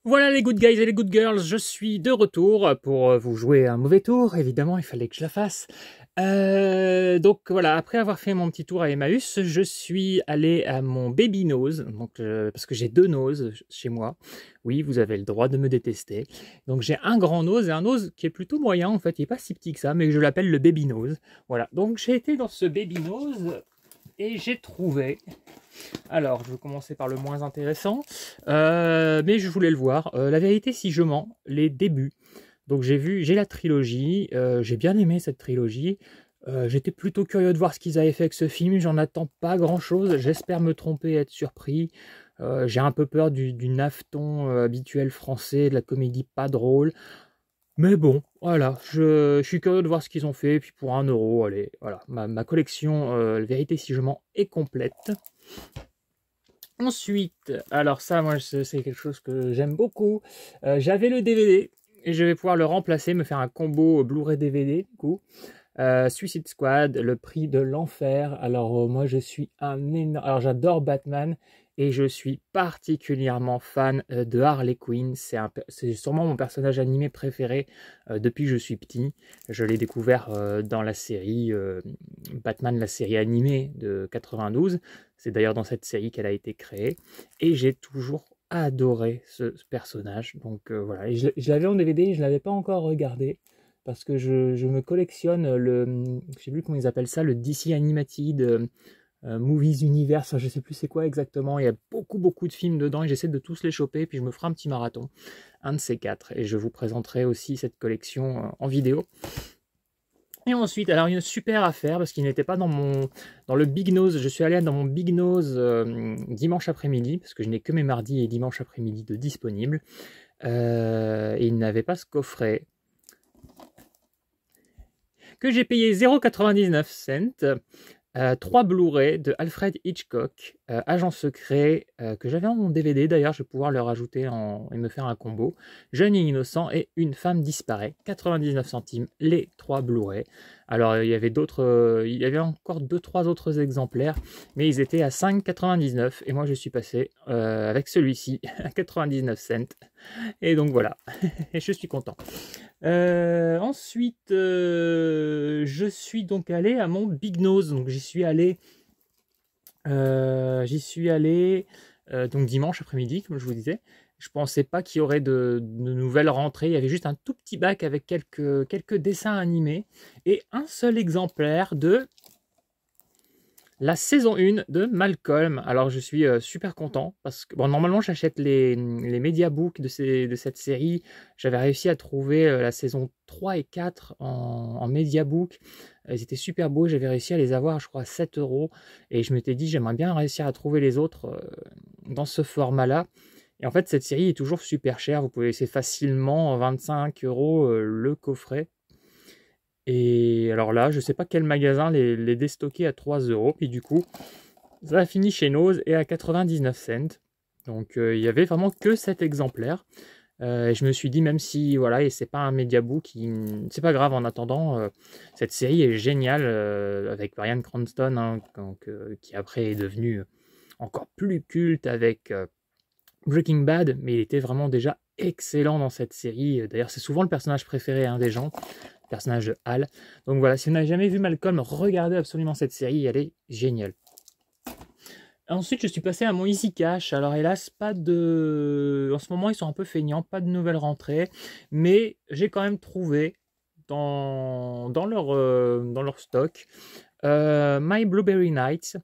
Voilà les good guys et les good girls, je suis de retour pour vous jouer un mauvais tour, évidemment il fallait que je la fasse. Donc voilà, après avoir fait mon petit tour à Emmaüs, je suis allé à mon baby nose, donc, parce que j'ai deux noses chez moi. Oui, vous avez le droit de me détester. Donc j'ai un grand nose et un nose qui est plutôt moyen en fait, il n'est pas si petit que ça, mais je l'appelle le baby nose. Voilà, donc j'ai été dans ce baby nose et j'ai trouvé... Alors, je vais commencer par le moins intéressant, mais je voulais le voir. La vérité, si je mens, les débuts. Donc j'ai la trilogie, j'ai bien aimé cette trilogie. J'étais plutôt curieux de voir ce qu'ils avaient fait avec ce film, j'en attends pas grand-chose, j'espère me tromper et être surpris. J'ai un peu peur du naveton habituel français, de la comédie pas drôle. Mais bon, voilà, je suis curieux de voir ce qu'ils ont fait, et puis pour 1 €, allez, voilà, ma collection, la vérité, si je mens, est complète. Ensuite, alors ça, moi, c'est quelque chose que j'aime beaucoup. J'avais le DVD et je vais pouvoir le remplacer, me faire un combo Blu-ray DVD, du coup. Suicide Squad, le prix de l'enfer. Alors moi, je suis un énorme... Alors j'adore Batman et je suis particulièrement fan de Harley Quinn. C'est sûrement mon personnage animé préféré depuis que je suis petit. Je l'ai découvert dans la série Batman, la série animée de 92. C'est d'ailleurs dans cette série qu'elle a été créée. Et j'ai toujours adoré ce personnage. Donc voilà, et je l'avais en DVD et je ne l'avais pas encore regardé. Parce que je me collectionne je sais plus comment ils appellent ça, le DC Animated Movies Universe, je sais plus c'est quoi exactement. Il y a beaucoup de films dedans et j'essaie de tous les choper, puis je me ferai un petit marathon, un de ces quatre, et je vous présenterai aussi cette collection en vidéo. Et ensuite, alors une super affaire, parce qu'il n'était pas dans le Big Nose, je suis allé dans mon Big Nose dimanche après-midi, parce que je n'ai que mes mardis et dimanche après-midi de disponibles, et il n'avait pas ce coffret, que j'ai payé 0,99 $, 3 Blu-ray de Alfred Hitchcock, Agent secret, que j'avais en DVD d'ailleurs, je vais pouvoir le rajouter et me faire un combo. Jeune et innocent et une femme disparaît, 99 centimes les 3 Blu-ray. Alors il y avait encore 2-3 autres exemplaires, mais ils étaient à 5,99 et moi je suis passé avec celui-ci à 99 cents. Et donc voilà, et je suis content. Ensuite, je suis donc allé à mon Big Nose. Donc j'y suis allé donc dimanche après-midi, comme je vous disais. Je pensais pas qu'il y aurait de nouvelles rentrées. Il y avait juste un tout petit bac avec quelques dessins animés et un seul exemplaire de la saison 1 de Malcolm. Alors je suis super content parce que bon, normalement j'achète les mediabooks de cette série. J'avais réussi à trouver la saison 3 et 4 en mediabook. Ils étaient super beaux, j'avais réussi à les avoir je crois à 7 € et je m'étais dit j'aimerais bien réussir à trouver les autres dans ce format là. Et en fait cette série est toujours super chère, vous pouvez laisser facilement 25 € le coffret. Et alors là, je sais pas quel magasin les déstocker à 3 €. Puis du coup, ça a fini chez Nose et à 99 cents. Donc il y avait vraiment que cet exemplaire. Et je me suis dit, même si voilà, et c'est pas un mediabook, c'est pas grave en attendant. Cette série est géniale avec Bryan Cranston, hein, qui après est devenu encore plus culte avec Breaking Bad, mais il était vraiment déjà excellent dans cette série. D'ailleurs, c'est souvent le personnage préféré des gens. Personnage de Hal. Donc voilà, si vous n'avez jamais vu Malcolm, regardez absolument cette série, elle est géniale. Ensuite, je suis passé à mon Easy Cash. Alors hélas, pas de... En ce moment, ils sont un peu feignants, pas de nouvelles rentrées, mais j'ai quand même trouvé dans leur stock My Blueberry Nights.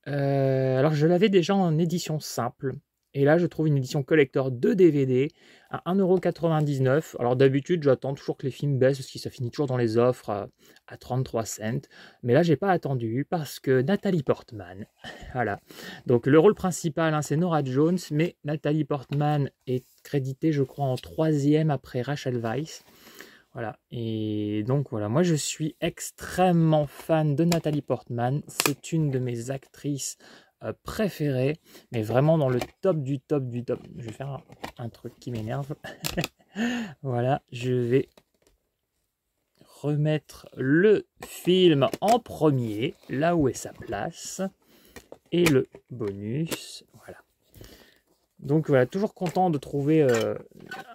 Alors je l'avais déjà en édition simple. Et là, je trouve une édition collector de DVD à 1,99 €. Alors d'habitude, j'attends toujours que les films baissent parce que ça finit toujours dans les offres à 33 cents. Mais là, j'ai pas attendu parce que Nathalie Portman, voilà. Donc le rôle principal, c'est Norah Jones, mais Nathalie Portman est créditée, je crois, en 3e après Rachel Weisz. Voilà, et donc voilà, moi je suis extrêmement fan de Nathalie Portman. C'est une de mes actrices préférées, mais vraiment dans le top du top du top. Je vais faire un truc qui m'énerve. Voilà, je vais remettre le film en premier, là où est sa place, et le bonus. Voilà. Donc voilà, toujours content de trouver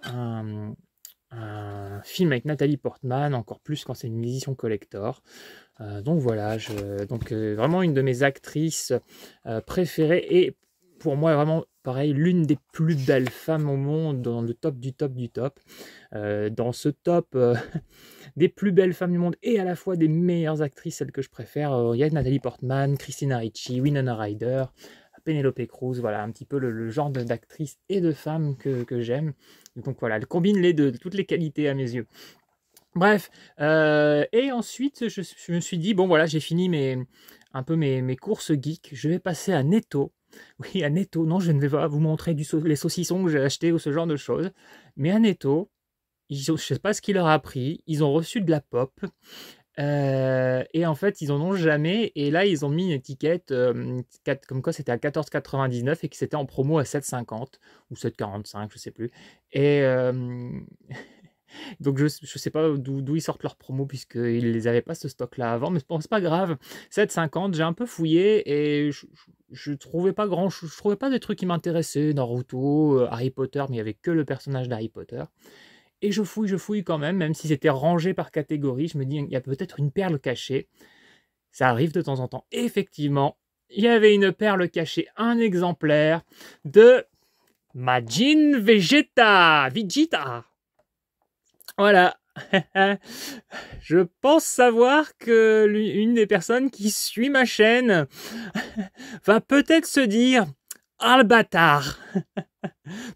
un, un film avec Nathalie Portman, encore plus quand c'est une édition collector. Donc voilà, vraiment une de mes actrices préférées et pour moi vraiment pareil, l'une des plus belles femmes au monde, dans le top du top du top. Dans ce top des plus belles femmes du monde et à la fois des meilleures actrices, celles que je préfère, il y a Nathalie Portman, Christina Ricci, Winona Ryder, Penelope Cruz, voilà un petit peu le genre d'actrice et de femme que j'aime. Donc voilà, elle combine les deux, toutes les qualités à mes yeux. Bref, et ensuite je me suis dit, bon voilà, j'ai fini un peu mes courses geeks, je vais passer à Netto. Oui, à Netto, non, je ne vais pas vous montrer les saucissons que j'ai achetés ou ce genre de choses, mais à Netto, je ne sais pas ce qui leur a pris, ils ont reçu de la pop, et en fait, ils en ont jamais, et là, ils ont mis une étiquette comme quoi c'était à 14,99 et que c'était en promo à 7,50 ou 7,45, je sais plus. Et donc, je ne sais pas d'où ils sortent leurs promos, puisqu'ils ne les avaient pas ce stock-là avant, mais bon, c'est pas grave. 7,50, j'ai un peu fouillé et je trouvais pas je trouvais pas des trucs qui m'intéressaient, Naruto, Harry Potter, mais il n'y avait que le personnage d'Harry Potter. Et je fouille quand même si c'était rangé par catégorie. Je me dis, il y a peut-être une perle cachée. Ça arrive de temps en temps. Et effectivement, il y avait une perle cachée, un exemplaire de Majin Vegeta. Voilà. Je pense savoir que une des personnes qui suit ma chaîne va peut-être se dire « Ah le bâtard !»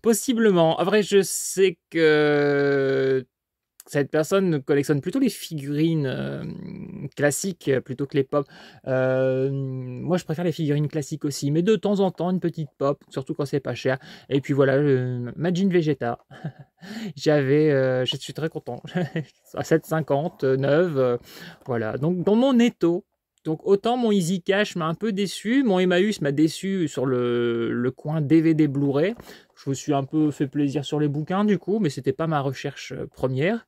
Possiblement. En vrai, je sais que cette personne collectionne plutôt les figurines classiques plutôt que les pop. Moi, je préfère les figurines classiques aussi, mais de temps en temps, une petite pop, surtout quand c'est pas cher. Et puis voilà, Majin Vegeta. Je suis très content. À 7,50, 9, voilà. Donc, dans mon Netto, donc autant mon Easy Cash m'a un peu déçu, mon Emmaüs m'a déçu sur le coin DVD Blu-ray. Je me suis un peu fait plaisir sur les bouquins du coup, mais c'était pas ma recherche première.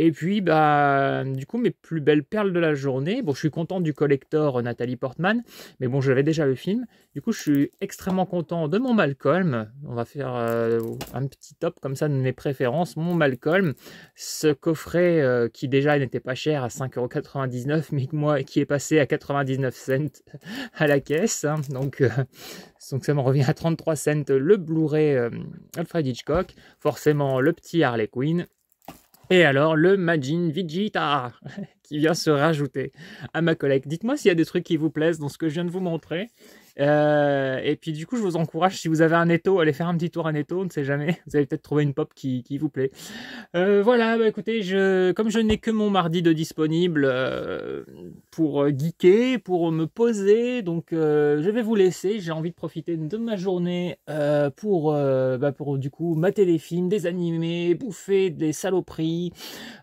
Et puis, bah, du coup, mes plus belles perles de la journée. Bon, je suis content du collector Nathalie Portman, mais bon, j'avais déjà le film. Du coup, je suis extrêmement content de mon Malcolm. On va faire un petit top comme ça de mes préférences. Mon Malcolm, ce coffret qui déjà n'était pas cher à 5,99 €, mais moi qui est passé à 99 cents à la caisse. Hein. Donc ça me revient à 33 cents le Blu-ray Alfred Hitchcock. Forcément, le petit Harley Quinn. Et alors, le Majin Vegeta qui vient se rajouter à ma collecte. Dites-moi s'il y a des trucs qui vous plaisent dans ce que je viens de vous montrer. Et puis du coup, je vous encourage, si vous avez un Netto, allez faire un petit tour à Netto, on ne sait jamais. Vous allez peut-être trouver une pop qui vous plaît. Voilà, bah écoutez, comme je n'ai que mon mardi de disponible pour geeker, pour me poser, donc je vais vous laisser. J'ai envie de profiter de ma journée pour du coup mater des films, des animés, bouffer des saloperies.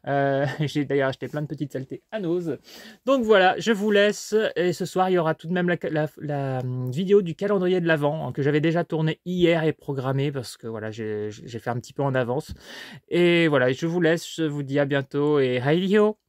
J'ai d'ailleurs acheté plein de petites saletés à Nose. Donc voilà, je vous laisse. Et ce soir, il y aura tout de même la vidéo du calendrier de l'Avent que j'avais déjà tourné hier et programmé parce que voilà, j'ai fait un petit peu en avance. Et voilà, je vous laisse, je vous dis à bientôt et Hailio!